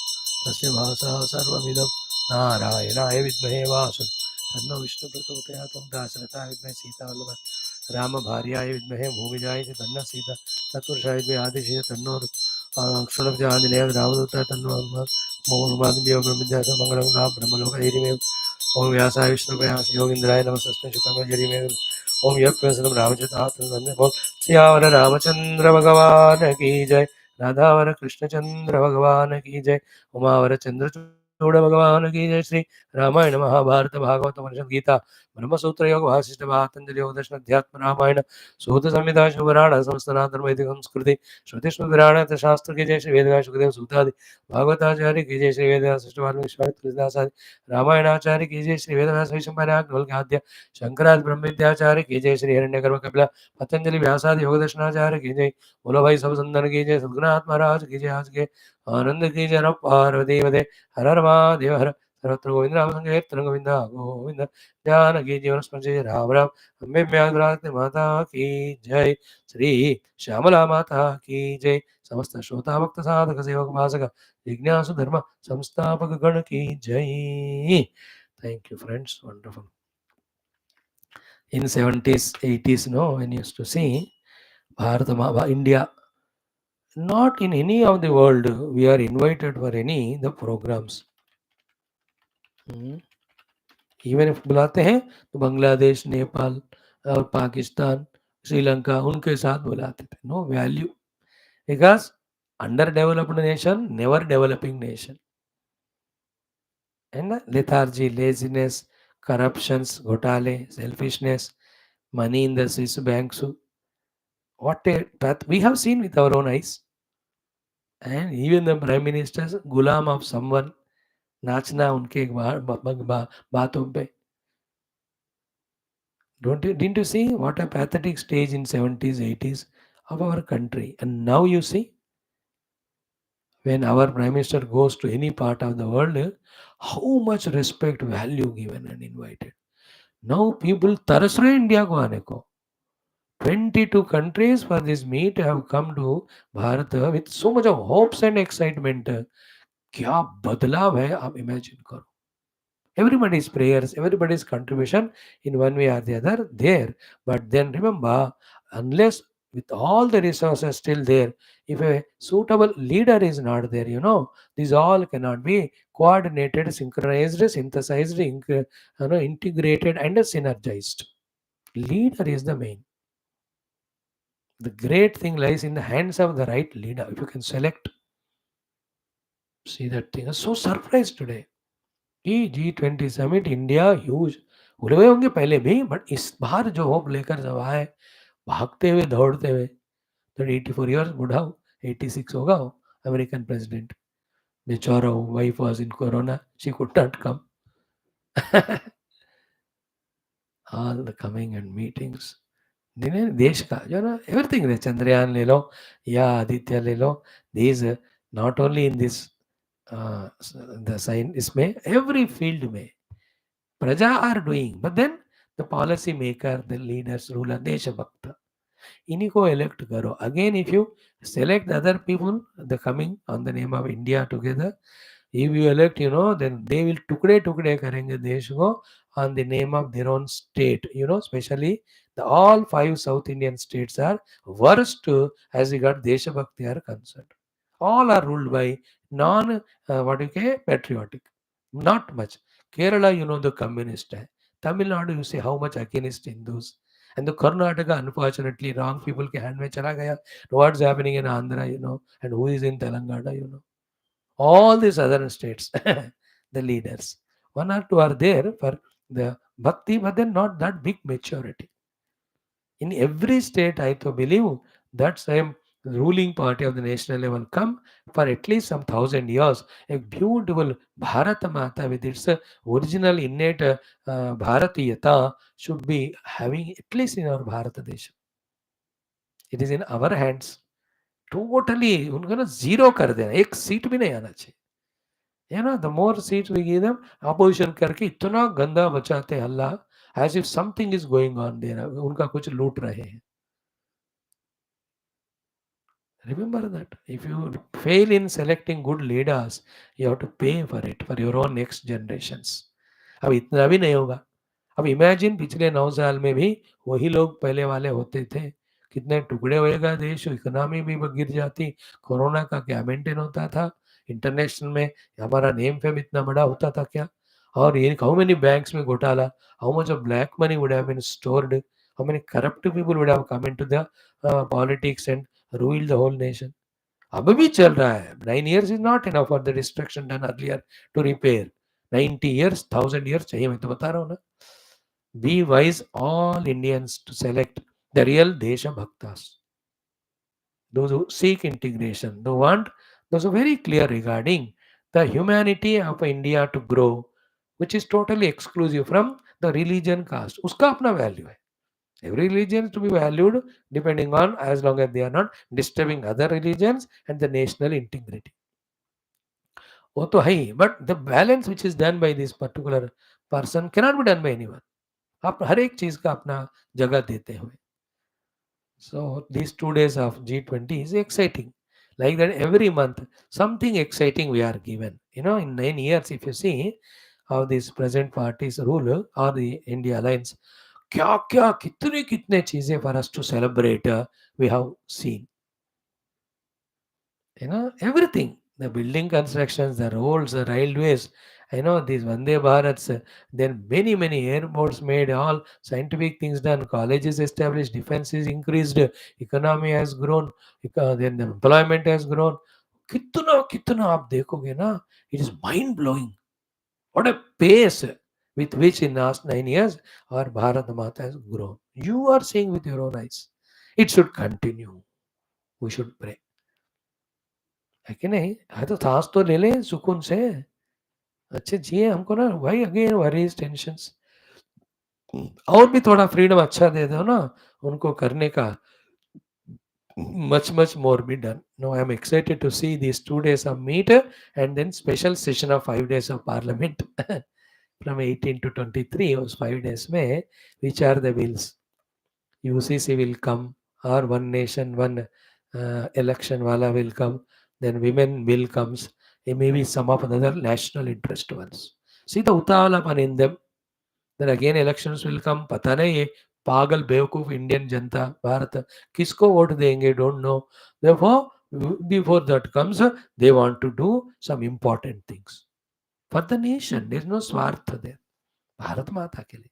तस्य भासः सर्वमिदं नारायणाय विद्महे वासुदेवाय तन्नो विष्णु प्रचोदयात् ॐ दाशरथाय विद्महे सीतावल्लभाय रामभार्याय विद्महे भूमिजाय च तन्नः सीता तत्पुरुषाय विद्महे आदिशेष तन्नो क्षुणब्जाञ्जनेय रामदूताय तन्नो मौर्मादिव्यो ब्रह्मविद्याः मङ्गलं ब्रह्मलोकैरिमेव ओम व्यासाय विष्णुव्यास योगींद्राय नमस्तस्मै शुक्लांबरधरं जरिमे ओम यज्ञ रामचंद्र बोल सियावर रामचंद्र भगवान की जय राधावर कृष्णचंद्र भगवान की जय उमावर चंद्रचूड़ भगवान की जय श्री रामायण महाभारत भागवत उपनिषद गीता ब्रह्मसूत्र योग वासिष्ठ पातंजलि योग दर्शन अध्यात्म रामायण सूत संहिता शुभराण समस्तनाथन वैदिक संस्कृति श्रुति स्मृतिराण शास्त्र की जय श्री वेदव्यास सुखदेव सूतादि भागवताचार्य की जय श्री वेदव्यास सृष्टि वाल्मीकि तुलसीदास आदि रामायणाचार्य की जय श्री वेदव्यास वैशंपायनाथ शंकराचार्य ब्रह्म विद्याचार्य की जय श्री हिरण्यगर्भ कपिला पतंजलि व्यासादि योग दर्शनाचार्य की जय बोलो भाई सब संदन की जय सदगुरुनाथ महाराज की जय आज के आनंद की जय नमः पार्वती वदे हर हर महादेव हर सर्वत्र गोविंद नाम संकीर्तन गोविंद गोविंद जानकी जीवन स्मृति राम राम अम्बे म्याद माता की जय श्री श्यामला माता की जय समस्त श्रोता भक्त साधक सेवक भाषक जिज्ञासु धर्म संस्थापक गण की जय. Thank you, friends. Wonderful. In 70s, 80s, no, when you used to see Bharata, India, not in any of the world, we are invited for any the programs. Even if बुलाते हैं तो बांग्लादेश, नेपाल और पाकिस्तान, श्रीलंका उनके साथ बुलाते थे. No value because underdeveloped nation, never developing nation. And lethargy, laziness, corruptions, घोटाले, selfishness, money in the Swiss banks. What a path we have seen with our own eyes. And even the prime ministers, Ghulam of someone, नाचना उनके बातों पे. Didn't you see what a pathetic stage in 70s, 80s of our country? And now you see, when our prime minister goes to any part of the world, how much respect, value given and invited. Now people तरस रहे India को आने को. 22 countries for this meet have come to Bharat with so much of hopes and excitement. क्या बदलाव है आप imagine करो. Everybody's prayers, everybody's contribution in one way or the other there. But then remember, unless with all the resources still there, if a suitable leader is not there, these all cannot be coordinated, synchronized, synthesized, integrated, and synergized. Leader is the main. The great thing lies in the hands of the right leader. If you can select, see that thing. I was so surprised today. G20 summit India huge भूल गए होंगे पहले भी, but इस बार जो hope लेकर जब आए, भागते हुए दौड़ते हुए, तो 84 ईयर्स बूढ़ा हो, 86 होगा हो, अमेरिकन प्रेसिडेंट बेचारा हो, wife was in corona, she could not come. All the coming and meetings, देश का जो ना एवरीथिंग है, चंद्रयान ले लो या आदित्य ले लो, these not only in this the sign, इसमें एवरी फील्ड में Praja are doing, but then the policy maker, the leaders, ruler, Desha Bhakta. इन्हीं को elect करो. Again, if you select other people, the coming on the name of India together, if you elect, then they will टुकड़े करेंगे देश को on the name of their own state. Especially the all 5 South Indian states are worst as regard Deshabhakti are concerned. All are ruled by patriotic. Not much. Kerala, the communist. Tamil Nadu, you see how much against Hindus. And the Karnataka, unfortunately, wrong people ke hand mein chala gaya. What's happening in Andhra, and who is in Telangana. All these other states, the leaders. One or two are there for the bhakti, but then not that big maturity. In every state, I to believe that same ruling party of the national level come for at least some 1,000 years. A beautiful Bharata Mata with its original innate Bharatiyata should be having at least in our Bharata Desha. It is in our hands. Totally उनको ना zero कर देना, एक seat भी नहीं आना चाहिए. The more seats we give them, opposition करके इतना गंदा बचाते हैं हल्ला, as if something is going on there. उनका कुछ लूट रहे हैं. Remember that. If you fail in selecting good leaders, you have to pay for it for your own next generations. अब इतना भी नहीं होगा. अब इमेजिन पिछले 9 साल में भी वही लोग पहले वाले होते थे. कितने टुकड़े होएगा देश, इकोनॉमी भी गिर जाती. कोरोना का क्या मेंटेन होता था. इंटरनेशनल में हमारा नेम फेम इतना बड़ा होता था क्या. और ये हाउ मेनी बैंक्स में घोटाला, how much of black money would have been stored, how many corrupt people would have come into the politics and rule the whole nation. अब भी चल रहा है. 9 years is not enough for the destruction done earlier to repair. 90 years, 1000 years चाहिए. मैं तो बता रहा हूँ ना. Be wise, all Indians, to select the real Desha Bhaktas. Those who seek integration, those are very clear regarding the humanity of India to grow, which is totally exclusive from the religion caste. उसका अपना value है. Every religion is to be valued depending on, as long as they are not disturbing other religions and the national integrity. वो तो है ही, but the balance which is done by this particular person cannot be done by anyone. आप हर एक चीज का अपना जगह देते हुए. So these 2 days of G20 is exciting. Like that, every month something exciting we are given. In 9 years, if you see how this present party's rule or the India Alliance, क्या क्या कितने कितने चीजें for us to celebrate we have seen. Everything. The building constructions, the roads, the railways, these Vande Bharats, then many, many airports made, all scientific things done, colleges established, defense is increased, economy has grown, then the employment has grown. कितना कितना आप देखोगे ना, it is mind blowing. What a pace with which in last 9 years our Bharat Mata has grown. You are seeing with your own eyes. It should continue. We should pray. है कि नहीं. है तो सांस तो ले लें सुकून से. अच्छे जिए. हमको ना भाई अगेन वरीज टेंशंस. और भी थोड़ा फ्रीडम अच्छा दे दो ना उनको करने का. much more be done. No, I am excited to see these 2 days of meet and then special session of 5 days of parliament from 18 to 23. Those 5 days में which are the bills. UCC will come, or one nation one election wala will come, then women bill comes, maybe some of the other national interest ones. See the utalapan in them. Then again elections will come. पता नहीं ये पागल बेवकूफ Indian जनता भारत किसको vote देंगे, don't know. Therefore, before that comes, they want to do some important things for the nation. There is no स्वार्थ there. Bharat माता के लिए.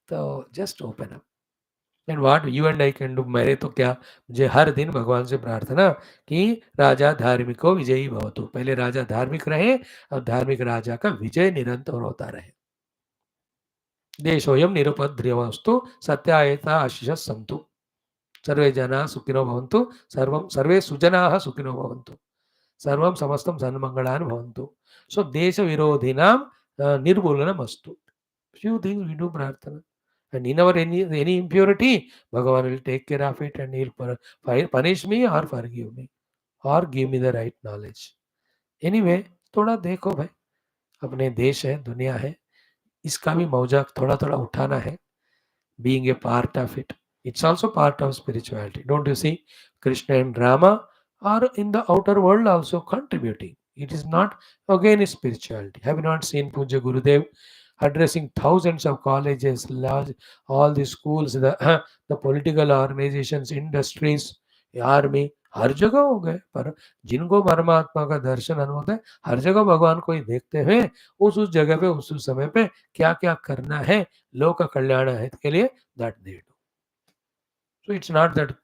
तो just open up. And what you and I can do. मेरे तो क्या, मुझे हर दिन भगवान से प्रार्थना कि राजा धार्मिको विजयी भवतु. पहले राजा धार्मिक रहे और धार्मिक राजा का विजय निरंतर होता रहे. देशोऽयं निरुपद्रवस्तु सत्यायता आशिषः सन्तु. सर्वे जनाः सुखिनो भवन्तु. सर्वे सुजनाः सुखिनो भवन्तु. सर्वं समस्तं सन्मङ्गलानि भवन्तु. So देश विरोधिनां निर्मूलनमस्तु. Few things we do prarthana. And in our any impurity, Bhagavan will take care of it and he'll punish me or forgive me or give me the right knowledge. Anyway, थोड़ा देखो भाई, अपने देश है, दुनिया है, इसका भी मौजा थोड़ा थोड़ा उठाना है. Being a part of it. It's also part of spirituality. Don't you see? Krishna and Rama are in the outer world also contributing. It is not again is spirituality. Have you not seen Puja Gurudev addressing thousands of colleges, large, all the schools, the the political organizations, industries, army, हर जगह हो गए, पर जिनको परमात्मा का दर्शन अनुभव है, हर जगह भगवान को ही देखते हुए उस जगह पे उस समय पे क्या क्या करना है लोक कल्याण हित के लिए, that they do. So it's not that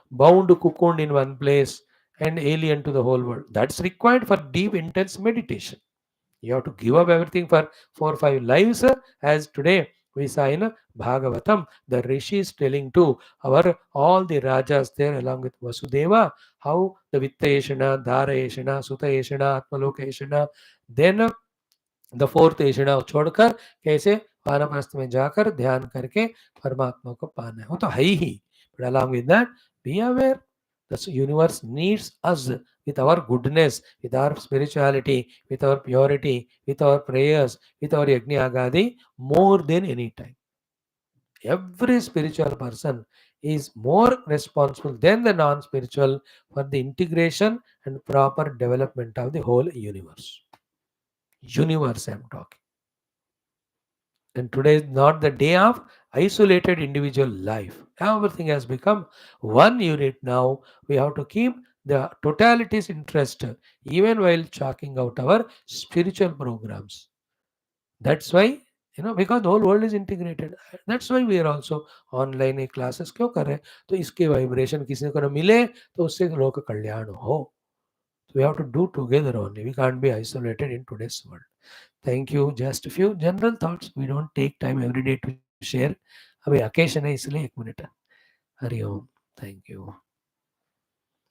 bound cocooned in one place and alien to the whole world. That's required for deep, intense meditation. You have to give up everything for 4 or 5 lives, as today we saw in Bhagavatam. The Rishi is telling to our all the Rajas there along with Vasudeva how the Vittayeshana, Dharayeshana, Sutayeshana, Atmalokeshana, then the fourth एषणा छोड़कर कैसे वानप्रस्थ में जाकर ध्यान करके परमात्मा को पाना है, वो तो है ही. But along with that, be aware the universe needs us with our goodness, with our spirituality, with our purity, with our prayers, with our yajna agadi more than any time. Every spiritual person is more responsible than the non-spiritual for the integration and proper development of the whole universe. Universe I'm talking. And today is not the day of isolated individual life. Everything has become one unit now. We have to keep the totality's interest even while chalking out our spiritual programs. That's why, because the whole world is integrated. That's why we are also online classes क्यों कर रहे हैं? तो इसके vibration किसी को ना मिले तो उससे लोक कल्याण हो. So we have to do together only. We can't be isolated in today's world. Thank you. Just a few general thoughts. We don't take time every day to share. अभी occasion है इसलिए 1 minute. Hari Om. Thank you.